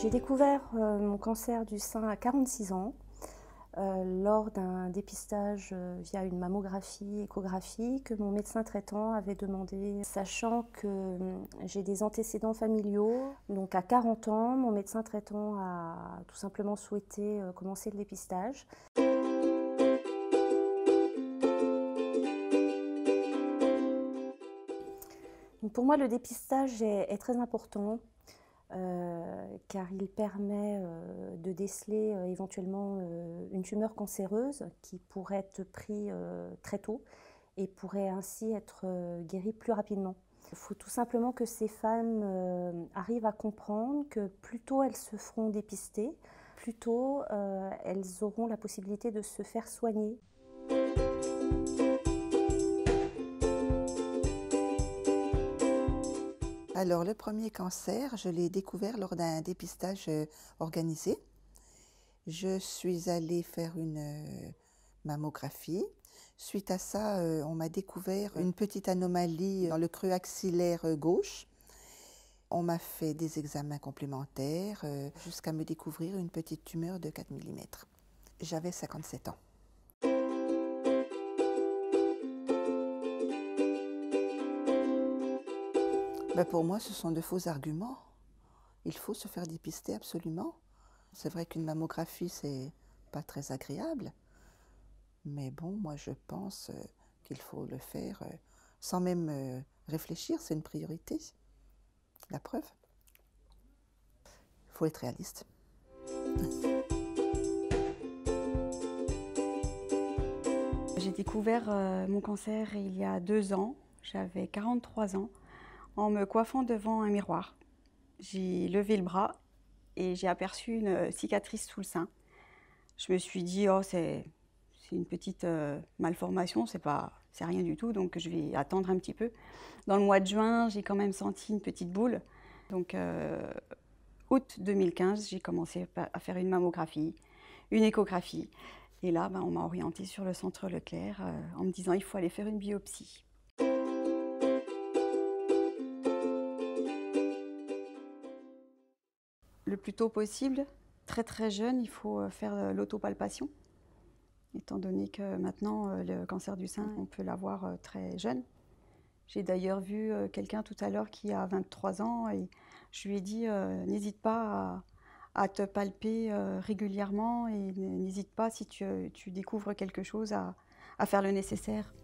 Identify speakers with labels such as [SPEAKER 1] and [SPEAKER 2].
[SPEAKER 1] J'ai découvert mon cancer du sein à 46 ans lors d'un dépistage via une mammographie échographie que mon médecin traitant avait demandé, sachant que j'ai des antécédents familiaux. Donc à 40 ans, mon médecin traitant a tout simplement souhaité commencer le dépistage. Donc pour moi, le dépistage est très important. Car il permet de déceler éventuellement une tumeur cancéreuse qui pourrait être prise très tôt et pourrait ainsi être guérie plus rapidement. Il faut tout simplement que ces femmes arrivent à comprendre que plus tôt elles se feront dépister, plus tôt elles auront la possibilité de se faire soigner.
[SPEAKER 2] Alors, le premier cancer, je l'ai découvert lors d'un dépistage organisé. Je suis allée faire une mammographie. Suite à ça, on m'a découvert une petite anomalie dans le creux axillaire gauche. On m'a fait des examens complémentaires jusqu'à me découvrir une petite tumeur de 4 mm. J'avais 57 ans. Pour moi, ce sont de faux arguments. Il faut se faire dépister absolument. C'est vrai qu'une mammographie, c'est pas très agréable. Mais bon, moi je pense qu'il faut le faire sans même réfléchir, c'est une priorité. La preuve. Il faut être réaliste.
[SPEAKER 3] J'ai découvert mon cancer il y a 2 ans, j'avais 43 ans, en me coiffant devant un miroir. J'ai levé le bras et j'ai aperçu une cicatrice sous le sein. Je me suis dit, oh, c'est une petite malformation, c'est rien du tout, donc je vais attendre un petit peu. Dans le mois de juin, j'ai quand même senti une petite boule. Donc, août 2015, j'ai commencé à faire une mammographie, une échographie. Et là, on m'a orientée sur le centre Leclerc en me disant il faut aller faire une biopsie. Le plus tôt possible, très très jeune, il faut faire l'autopalpation. Étant donné que maintenant, le cancer du sein, on peut l'avoir très jeune. J'ai d'ailleurs vu quelqu'un tout à l'heure qui a 23 ans et je lui ai dit n'hésite pas à te palper régulièrement et n'hésite pas si tu découvres quelque chose à faire le nécessaire.